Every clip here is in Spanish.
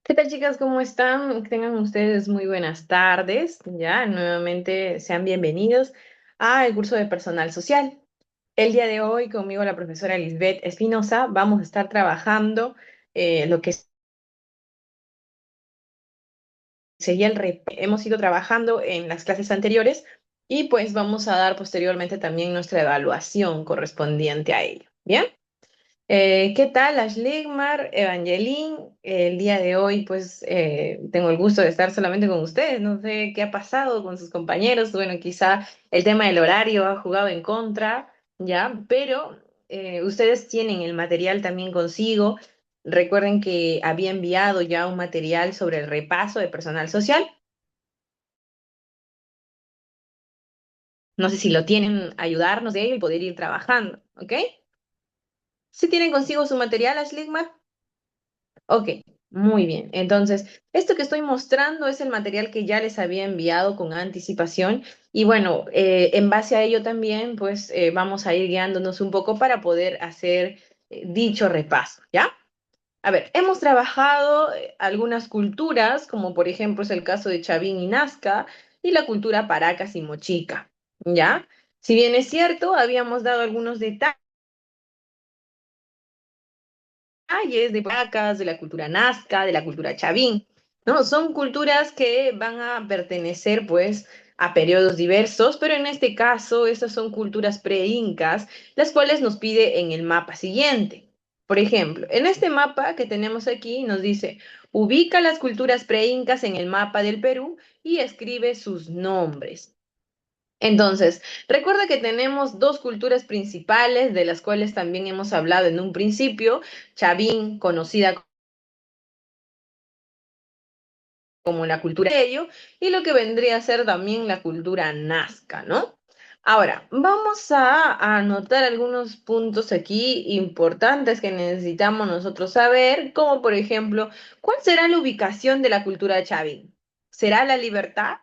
¿Qué tal, chicas? ¿Cómo están? Que tengan ustedes muy buenas tardes. Ya, nuevamente sean bienvenidos al curso de personal social. El día de hoy, conmigo la profesora Lisbeth Espinosa, vamos a estar trabajando lo que sería hemos ido trabajando en las clases anteriores y pues vamos a dar posteriormente también nuestra evaluación correspondiente a ello. ¿Bien? ¿Qué tal, Ashligmar, Evangeline? El día de hoy, pues, tengo el gusto de estar solamente con ustedes. No sé qué ha pasado con sus compañeros. Bueno, quizá el tema del horario ha jugado en contra, ¿ya? Pero ustedes tienen el material también consigo. Recuerden que había enviado ya un material sobre el repaso de personal social. No sé si lo tienen, ayudarnos de ello y poder ir trabajando, ¿ok? ¿Si tienen consigo su material, Ashligmar? Ok, muy bien. Entonces, esto que estoy mostrando es el material que ya les había enviado con anticipación y bueno, en base a ello también, pues vamos a ir guiándonos un poco para poder hacer dicho repaso, ¿ya? A ver, hemos trabajado algunas culturas, como por ejemplo es el caso de Chavín y Nazca, y la cultura Paracas y Mochica, ¿ya? Si bien es cierto, habíamos dado algunos detalles de Paracas, de la cultura Nazca, de la cultura Chavín, ¿no? Son culturas que van a pertenecer, pues, a periodos diversos, pero en este caso, estas son culturas pre-incas, las cuales nos pide en el mapa siguiente. Por ejemplo, en este mapa que tenemos aquí nos dice, ubica las culturas pre-incas en el mapa del Perú y escribe sus nombres. Entonces, recuerda que tenemos dos culturas principales, de las cuales también hemos hablado en un principio, Chavín, conocida como la cultura de ello, y lo que vendría a ser también la cultura nazca, ¿no? Ahora, vamos a anotar algunos puntos aquí importantes que necesitamos nosotros saber, como por ejemplo, ¿cuál será la ubicación de la cultura Chavín? ¿Será La Libertad?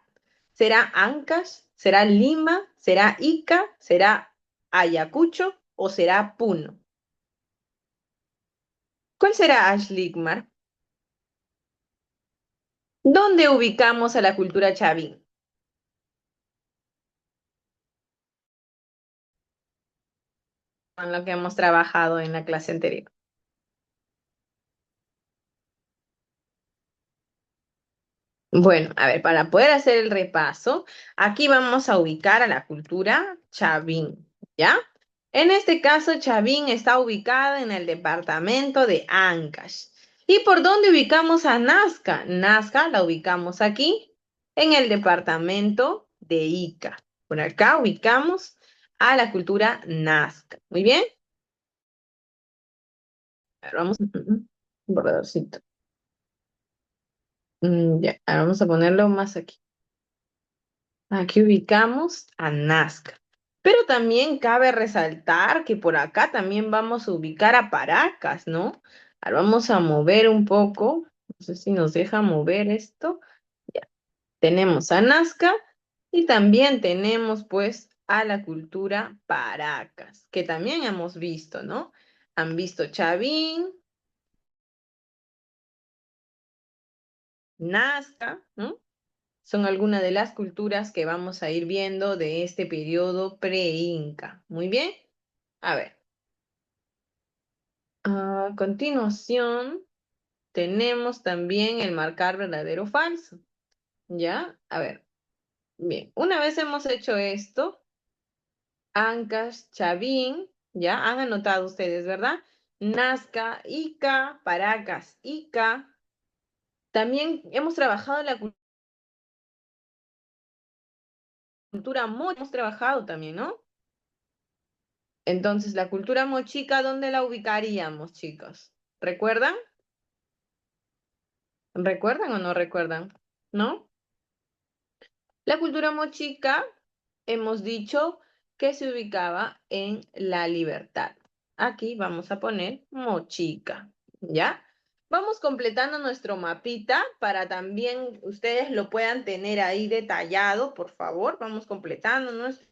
¿Será Ancash? ¿Será Lima? ¿Será Ica? ¿Será Ayacucho? ¿O será Puno? ¿Cuál será Ashligmar? ¿Dónde ubicamos a la cultura Chavín? En lo que hemos trabajado en la clase anterior. Bueno, a ver, para poder hacer el repaso, aquí vamos a ubicar a la cultura Chavín, ¿ya? En este caso, Chavín está ubicada en el departamento de Ancash. ¿Y por dónde ubicamos a Nazca? Nazca la ubicamos aquí, en el departamento de Ica. Por acá ubicamos a la cultura Nazca. Muy bien. A ver, vamos. Un borradorcito. Ya, ahora vamos a ponerlo más aquí. Aquí ubicamos a Nazca. Pero también cabe resaltar que por acá también vamos a ubicar a Paracas, ¿no? Ahora vamos a mover un poco. No sé si nos deja mover esto. Ya, tenemos a Nazca y también tenemos pues a la cultura Paracas, que también hemos visto, ¿no? Han visto Chavín, Nazca, ¿no? Son algunas de las culturas que vamos a ir viendo de este periodo pre-inca. Muy bien. A ver, a continuación tenemos también el marcar verdadero o falso. ¿Ya? A ver, bien. Una vez hemos hecho esto, Ancash, Chavín, ¿ya? Han anotado ustedes, ¿verdad? Nazca, Ica, Paracas, Ica. También hemos trabajado la cultura Moche, hemos trabajado también, ¿no? Entonces, la cultura mochica, ¿dónde la ubicaríamos, chicos? ¿Recuerdan? ¿Recuerdan o no recuerdan? ¿No? La cultura mochica, hemos dicho que se ubicaba en La Libertad. Aquí vamos a poner mochica, ¿ya? Vamos completando nuestro mapita para también ustedes lo puedan tener ahí detallado, por favor. Vamos completando nuestro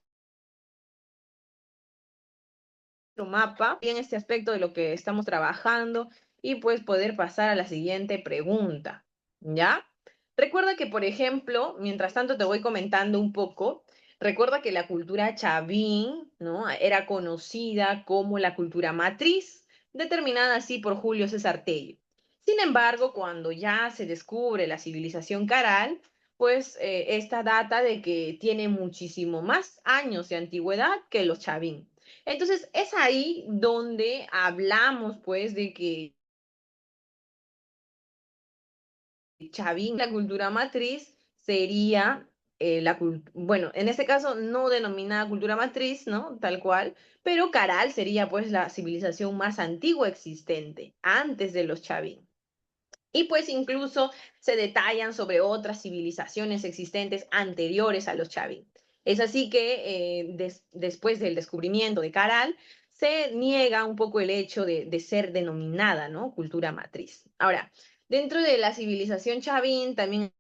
mapa, bien este aspecto de lo que estamos trabajando y pues poder pasar a la siguiente pregunta, ¿ya? Recuerda que, por ejemplo, mientras tanto te voy comentando un poco, recuerda que la cultura chavín, ¿no? Era conocida como la cultura matriz, determinada así por Julio César Tello. Sin embargo, cuando ya se descubre la civilización caral, pues esta data de que tiene muchísimo más años de antigüedad que los chavín. Entonces, es ahí donde hablamos, pues, de que chavín, la cultura matriz, sería bueno, en este caso no denominada cultura matriz, ¿no? Tal cual, pero Caral sería, pues, la civilización más antigua existente, antes de los chavín. Y pues incluso se detallan sobre otras civilizaciones existentes anteriores a los Chavín. Es así que después del descubrimiento de Caral, se niega un poco el hecho de ser denominada, ¿no? Cultura matriz. Ahora, dentro de la civilización Chavín también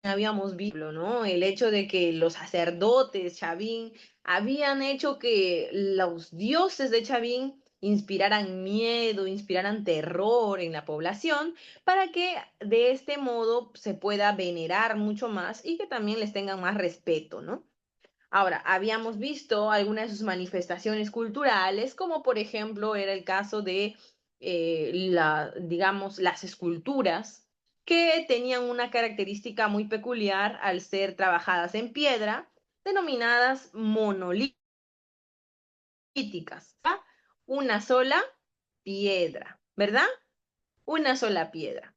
habíamos visto, ¿no? El hecho de que los sacerdotes Chavín habían hecho que los dioses de Chavín inspiraran miedo, inspiraran terror en la población, para que de este modo se pueda venerar mucho más y que también les tengan más respeto, ¿no? Ahora, habíamos visto algunas de sus manifestaciones culturales, como por ejemplo era el caso de digamos, las esculturas, que tenían una característica muy peculiar al ser trabajadas en piedra, denominadas monolíticas, ¿ah? Una sola piedra, ¿verdad? Una sola piedra.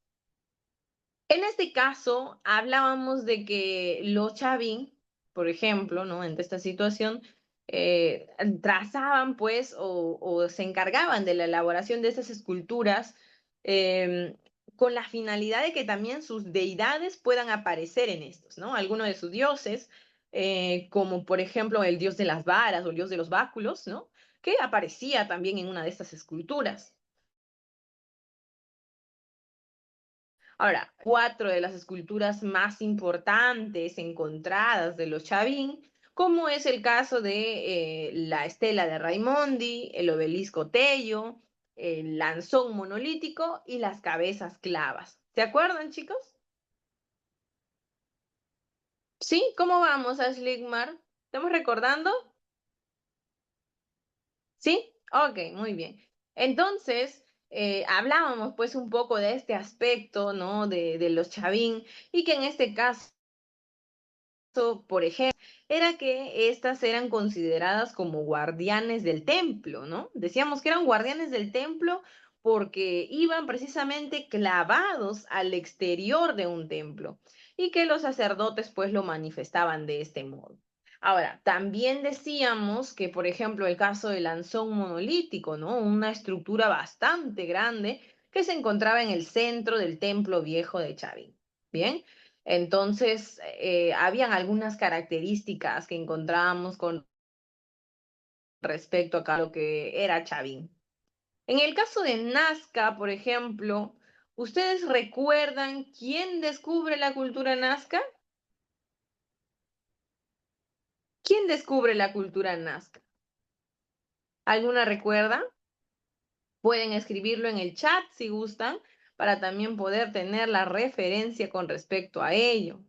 En este caso, hablábamos de que los Chavín, por ejemplo, ¿no? En esta situación, eh, trazaban, pues, o se encargaban de la elaboración de esas esculturas eh, con la finalidad de que también sus deidades puedan aparecer en estos, ¿no? Algunos de sus dioses, como por ejemplo el dios de las varas o el dios de los báculos, ¿no? Que aparecía también en una de estas esculturas. Ahora, cuatro de las esculturas más importantes encontradas de los Chavín, como es el caso de la estela de Raimondi, el obelisco Tello, el lanzón monolítico y las cabezas clavas. ¿Se acuerdan, chicos? ¿Sí? ¿Cómo vamos, Ashligmar? ¿Estamos recordando? ¿Sí? Ok, muy bien. Entonces, hablábamos pues un poco de este aspecto, ¿no? De los Chavín y que en este caso por ejemplo, era que estas eran consideradas como guardianes del templo, ¿no? Decíamos que eran guardianes del templo porque iban precisamente clavados al exterior de un templo y que los sacerdotes pues lo manifestaban de este modo. Ahora, también decíamos que, por ejemplo, el caso del lanzón monolítico, ¿no? Una estructura bastante grande que se encontraba en el centro del templo viejo de Chavín. Bien, entonces, habían algunas características que encontrábamos con respecto a lo que era Chavín. En el caso de Nazca, por ejemplo, ¿ustedes recuerdan quién descubre la cultura Nazca? ¿Quién descubre la cultura Nazca? ¿Alguna recuerda? Pueden escribirlo en el chat si gustan, para también poder tener la referencia con respecto a ello.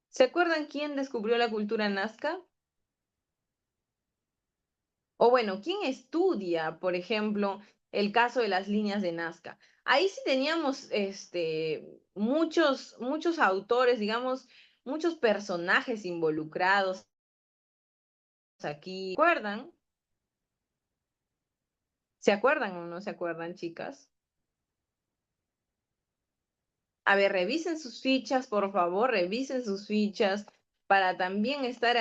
¿Se acuerdan quién descubrió la cultura Nazca? O bueno, ¿quién estudia, por ejemplo, el caso de las líneas de Nazca? Ahí sí teníamos muchos autores, digamos, muchos personajes involucrados aquí. ¿Se acuerdan? ¿Se acuerdan o no se acuerdan, chicas? A ver, revisen sus fichas, por favor, revisen sus fichas para también estar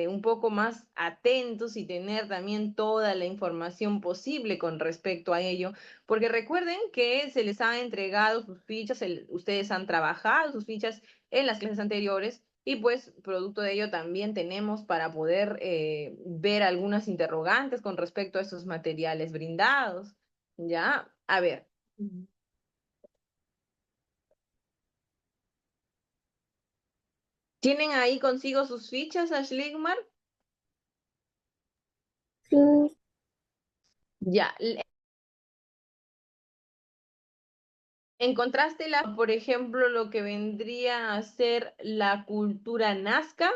un poco más atentos y tener también toda la información posible con respecto a ello, porque recuerden que se les ha entregado sus fichas, ustedes han trabajado sus fichas en las clases anteriores y pues producto de ello también tenemos para poder ver algunas interrogantes con respecto a esos materiales brindados. ¿Ya? A ver. ¿Tienen ahí consigo sus fichas, Ashligmar? Sí, Ya, ¿encontraste por ejemplo, lo que vendría a ser la cultura nazca?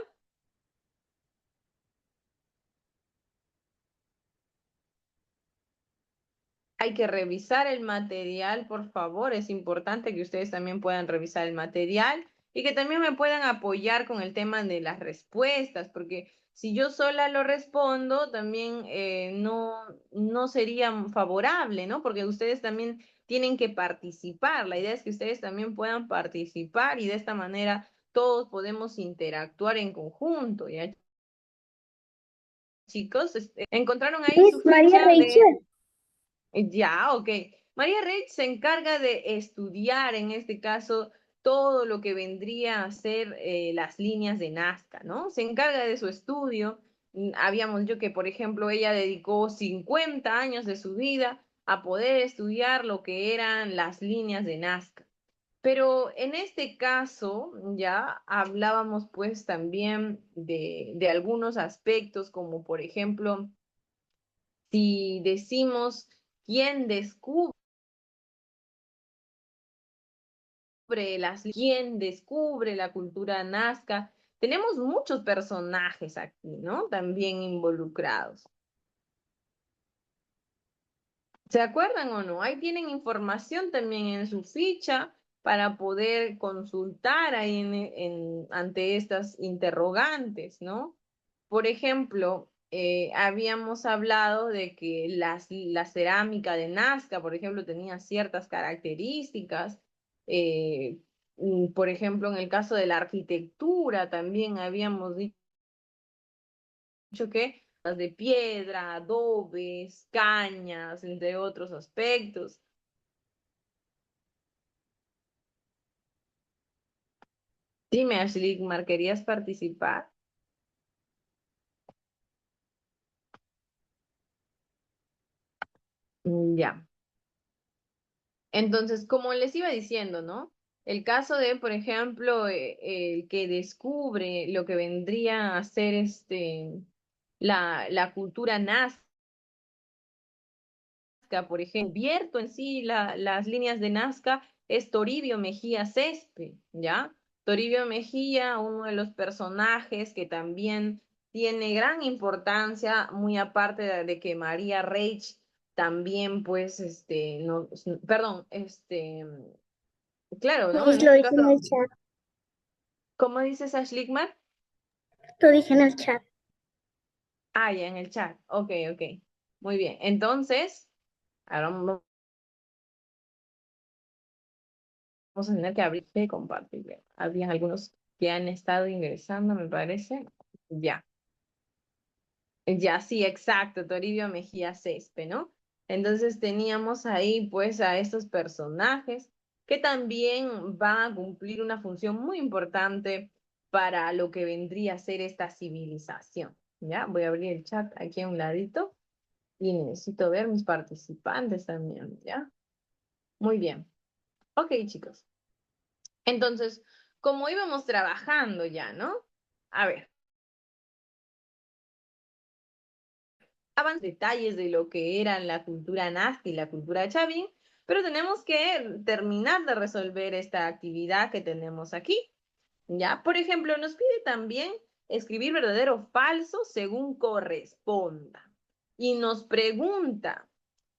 Hay que revisar el material, por favor. Es importante que ustedes también puedan revisar el material y que también me puedan apoyar con el tema de las respuestas, porque si yo sola lo respondo, también no sería favorable, ¿no? Porque ustedes también tienen que participar. La idea es que ustedes también puedan participar y de esta manera todos podemos interactuar en conjunto, ¿ya? Chicos, ¿encontraron ahí Miss su María ficha de... Rachel. Ya, ok. María Reich se encarga de estudiar, en este caso, todo lo que vendría a ser las líneas de Nazca, ¿no? Se encarga de su estudio. Habíamos dicho que, por ejemplo, ella dedicó 50 años de su vida a poder estudiar lo que eran las líneas de Nazca. Pero en este caso, ya hablábamos pues también de algunos aspectos, como por ejemplo, si decimos quién descubre quién descubre la cultura nazca. Tenemos muchos personajes aquí, ¿no? También involucrados. ¿Se acuerdan o no? Ahí tienen información también en su ficha para poder consultar ahí ante estas interrogantes, ¿no? Por ejemplo, habíamos hablado de que la cerámica de Nazca, por ejemplo, tenía ciertas características. eh, por ejemplo, en el caso de la arquitectura, también habíamos dicho que las de piedra, adobes, cañas, entre otros aspectos. Dime, Ashley, ¿querías participar? Ya. Entonces, como les iba diciendo, ¿no? El caso de, por ejemplo, el que descubre lo que vendría a ser la cultura nazca, por ejemplo, Vierto en sí las líneas de Nazca es Toribio Mejía Cespe, ¿ya? Toribio Mejía, uno de los personajes que también tiene gran importancia, muy aparte de que María Reich también, pues, no, perdón, claro, ¿no? Miss En lo este dije en el caso, chat. ¿cómo dices Ashligmar? Lo dije en el chat. Ah, ya en el chat. Ok, ok. Muy bien. Entonces, ahora vamos a tener que abrir y compartir. Habían algunos que han estado ingresando, me parece. Ya. Ya, sí, exacto. Toribio Mejía Cespe, ¿no? Entonces teníamos ahí pues a estos personajes que también van a cumplir una función muy importante para lo que vendría a ser esta civilización. ¿Ya? Voy a abrir el chat aquí a un ladito. Y necesito ver mis participantes también, ¿ya? Muy bien. Ok, chicos. Entonces, como íbamos trabajando ya, ¿no? A ver, detalles de lo que eran la cultura nazca y la cultura chavín, pero tenemos que terminar de resolver esta actividad que tenemos aquí, ¿ya? Por ejemplo, nos pide también escribir verdadero o falso según corresponda. Y nos pregunta,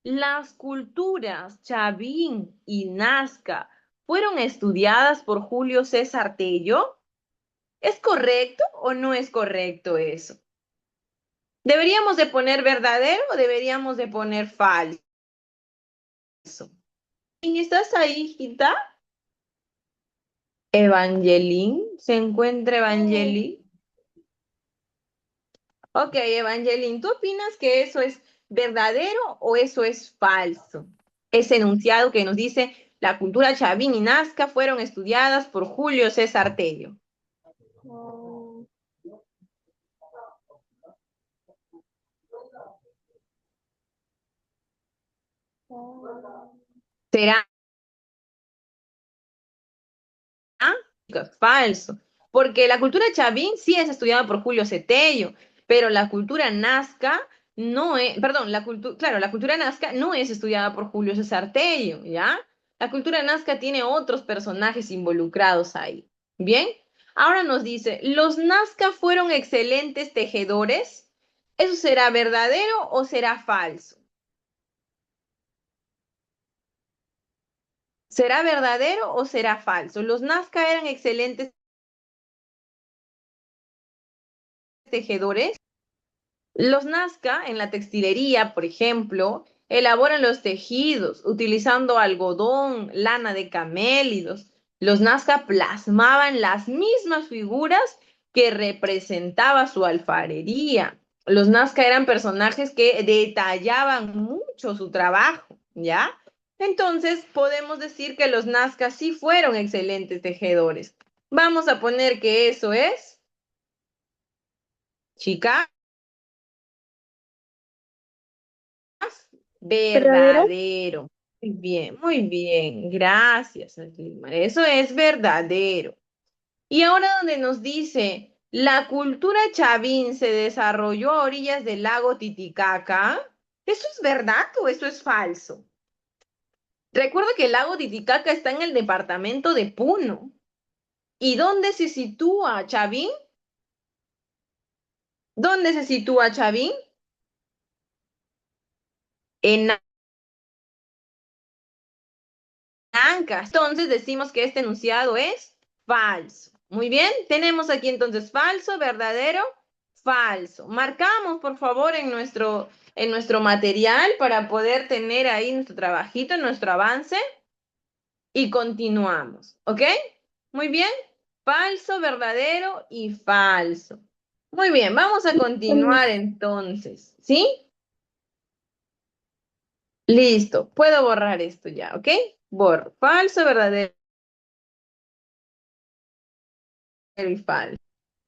¿las culturas Chavín y Nazca fueron estudiadas por Julio César Tello? ¿Es correcto o no es correcto eso? ¿Deberíamos de poner verdadero o deberíamos de poner falso? ¿Estás ahí, hijita? Evangeline, ¿se encuentra Evangeline? Ok, Evangeline, ¿tú opinas que eso es verdadero o eso es falso? Ese enunciado que nos dice la cultura chavín y nazca fueron estudiadas por Julio César Tello. ¿Será falso? Porque la cultura chavín sí es estudiada por Julio C. Tello, pero la cultura nazca no es, perdón, la cultura, claro, la cultura nazca no es estudiada por Julio César Tello, ¿ya? La cultura nazca tiene otros personajes involucrados ahí. Bien, ahora nos dice, ¿los Nazca fueron excelentes tejedores? ¿Eso será verdadero o será falso? ¿Será verdadero o será falso? ¿Los Nazca eran excelentes tejedores? Los Nazca en la textilería, por ejemplo, elaboran los tejidos utilizando algodón, lana de camélidos. Los Nazca plasmaban las mismas figuras que representaba su alfarería. Los Nazca eran personajes que detallaban mucho su trabajo, ¿ya? Entonces podemos decir que los Nazca sí fueron excelentes tejedores. Vamos a poner que eso es, chicas. ¿Verdadero? Verdadero. Muy bien, gracias, Aslimar. Eso es verdadero. Y ahora donde nos dice, la cultura chavín se desarrolló a orillas del lago Titicaca, ¿eso es verdad o eso es falso? Recuerda que el lago Titicaca está en el departamento de Puno. ¿Y dónde se sitúa Chavín? ¿Dónde se sitúa Chavín? En Ancas. Entonces decimos que este enunciado es falso. Muy bien, tenemos aquí entonces falso, verdadero, falso. Marcamos, por favor, en nuestro material para poder tener ahí nuestro trabajito, nuestro avance y continuamos. ¿Ok? Muy bien, falso, verdadero y falso. Muy bien, vamos a Listo, continuar Miss. entonces. ¿Sí? Listo, puedo borrar esto ya, ¿ok? Borro. Falso, verdadero y falso.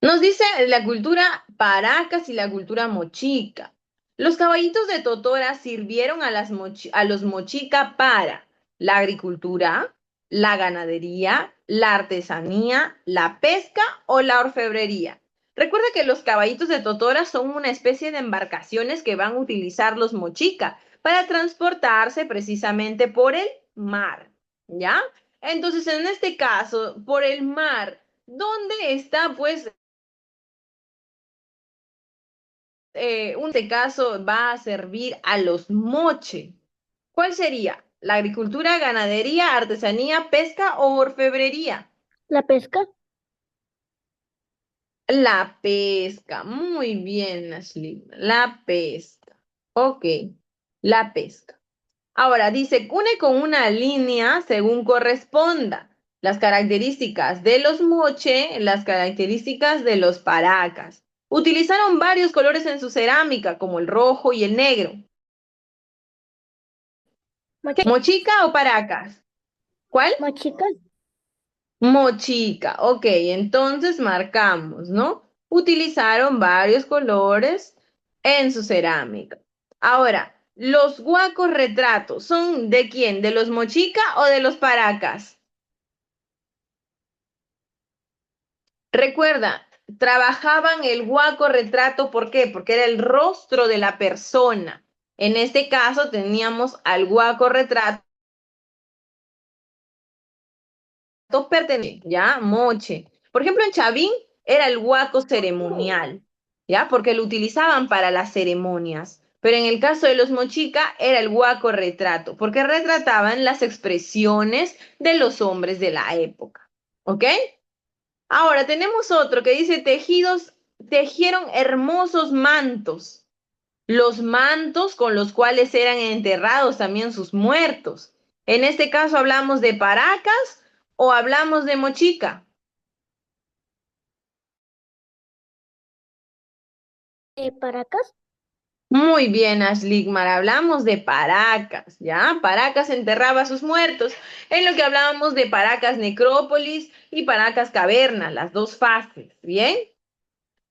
Nos dice la cultura Paracas y la cultura Mochica. Los caballitos de Totora sirvieron a los Mochica para la agricultura, la ganadería, la artesanía, la pesca o la orfebrería. Recuerda que los caballitos de Totora son una especie de embarcaciones que van a utilizar los Mochica para transportarse precisamente por el mar, ¿ya? Entonces, en este caso, por el mar, ¿dónde está pues este caso va a servir a los moche? ¿Cuál sería? ¿La agricultura, ganadería, artesanía, pesca o orfebrería? ¿La pesca? La pesca. Muy bien, Ashley. La pesca. Ok, la pesca. Ahora dice, une con una línea según corresponda. Las características de los moche, las características de los paracas. Utilizaron varios colores en su cerámica, como el rojo y el negro. Mochi- ¿Mochica o Paracas? ¿Cuál? Mochicas. Mochica. Ok, entonces marcamos, ¿no? Utilizaron varios colores en su cerámica. Ahora, ¿los guacos retratos son de quién? ¿De los Mochica o de los Paracas? Recuerda, trabajaban el guaco retrato, ¿por qué? Porque era el rostro de la persona. En este caso teníamos al guaco retrato pertenece, ¿ya? Moche. Por ejemplo, en Chavín era el huaco ceremonial, ¿ya? Porque lo utilizaban para las ceremonias. Pero en el caso de los Mochica era el huaco retrato, porque retrataban las expresiones de los hombres de la época. ¿Ok? Ahora tenemos otro que dice tejidos, tejieron hermosos mantos, los mantos con los cuales eran enterrados también sus muertos. En este caso hablamos de Paracas o hablamos de Mochica. ¿Paracas? Muy bien, Ashligmar, hablamos de Paracas, ¿ya? Paracas enterraba a sus muertos, en lo que hablábamos de Paracas necrópolis y Paracas caverna, las dos fases, ¿bien?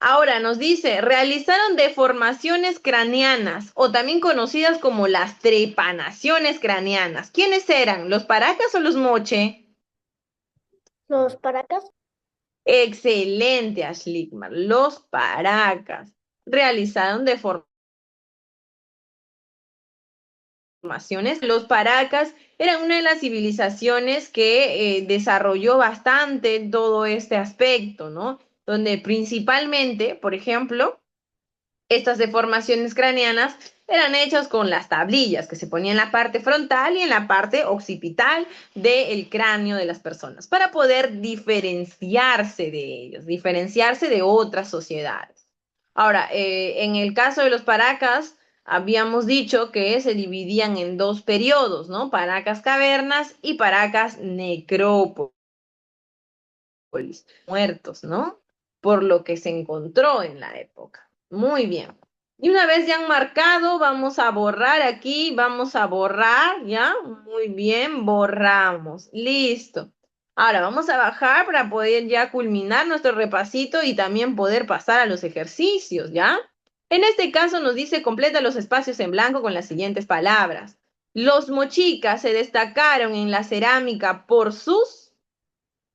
Ahora nos dice, realizaron deformaciones craneanas o también conocidas como las trepanaciones craneanas. ¿Quiénes eran? ¿Los Paracas o los Moche? ¿Los Paracas? Excelente, Ashligmar. Los Paracas realizaron deformaciones formaciones. Los paracas eran una de las civilizaciones que desarrolló bastante todo este aspecto, ¿no? Donde principalmente, por ejemplo, estas deformaciones craneanas eran hechas con las tablillas que se ponían en la parte frontal y en la parte occipital del cráneo de las personas para poder diferenciarse de ellos, diferenciarse de otras sociedades. Ahora, en el caso de los paracas, habíamos dicho que se dividían en dos periodos, ¿no? Paracas cavernas y paracas necrópolis, muertos, ¿no? Por lo que se encontró en la época. Muy bien. Y una vez ya han marcado, vamos a borrar aquí, vamos a borrar, ¿ya? Muy bien, borramos. Listo. Ahora vamos a bajar para poder ya culminar nuestro repasito y también poder pasar a los ejercicios, ¿ya? En este caso nos dice completa los espacios en blanco con las siguientes palabras. Los mochicas se destacaron en la cerámica por sus,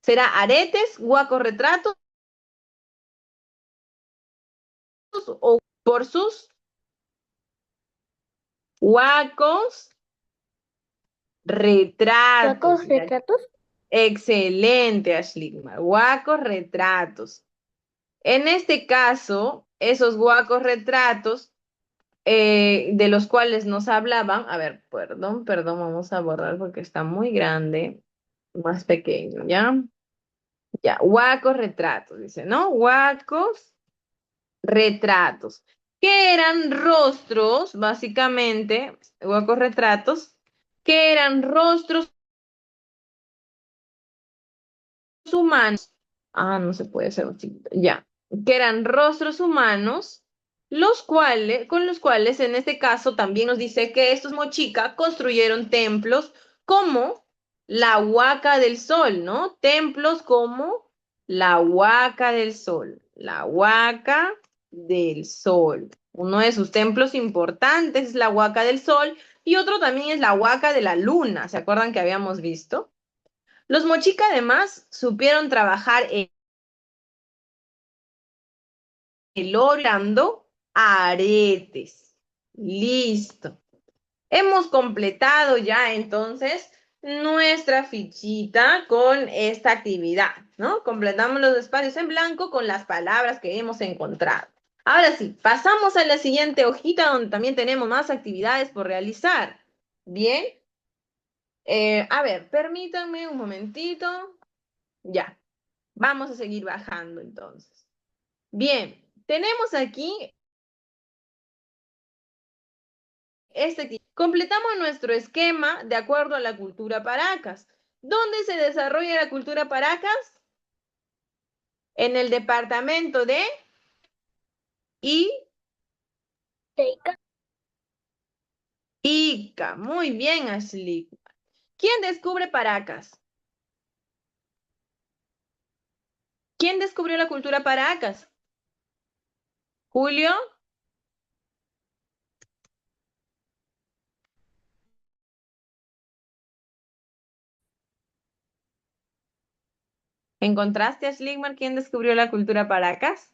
será aretes, guacos retratos o por sus huacos retratos. ¿Sacos retratos? Excelente, Ashley. Huacos retratos. En este caso, esos huacos retratos de los cuales nos hablaban, a ver, perdón, vamos a borrar porque está muy grande, más pequeño, ¿ya? Ya, huacos retratos, dice, ¿no? Huacos retratos, que eran rostros, básicamente, huecos retratos, que eran rostros humanos, no se puede hacer así, ya, que eran rostros humanos, con los cuales en este caso también nos dice que estos mochica construyeron templos como la Huaca del Sol, ¿no? Templos como la Huaca del Sol, la Huaca del Sol. Uno de sus templos importantes es la Huaca del Sol y otro también es la Huaca de la Luna, ¿se acuerdan que habíamos visto? Los mochica además supieron trabajar el oro aretes. Listo. Hemos completado ya entonces nuestra fichita con esta actividad, ¿no? Completamos los espacios en blanco con las palabras que hemos encontrado. Ahora sí, pasamos a la siguiente hojita donde también tenemos más actividades por realizar. Bien. A ver, permítanme un momentito. Ya, vamos a seguir bajando entonces. Bien, tenemos aquí completamos nuestro esquema de acuerdo a la cultura Paracas. ¿Dónde se desarrolla la cultura Paracas? En el departamento de Ica. Ica. Muy bien, Ashley. ¿Quién descubre Paracas? ¿Quién descubrió la cultura Paracas? ¿Julio? ¿Encontraste, Ashligmar, quién descubrió la cultura Paracas?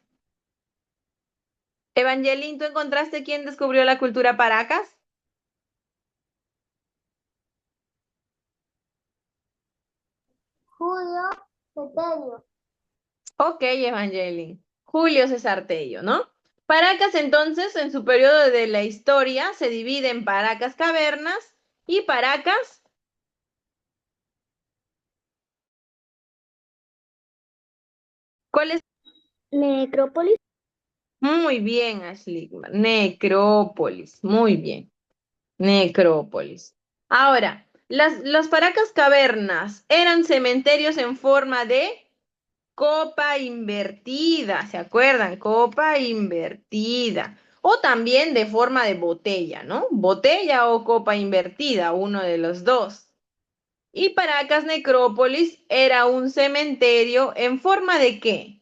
Evangeline, ¿tú encontraste quién descubrió la cultura Paracas? Julio Cetelio. Ok, Evangeline. Julio César Tello, ¿no? Paracas, entonces, en su periodo de la historia, se divide en Paracas cavernas y Paracas. ¿Cuál es? Necrópolis. Muy bien, Ashley. Necrópolis. Muy bien. Necrópolis. Ahora, las Paracas cavernas eran cementerios en forma de copa invertida, ¿se acuerdan? Copa invertida. O también de forma de botella, ¿no? Botella o copa invertida, uno de los dos. Y Paracas Necrópolis era un cementerio en forma de ¿qué?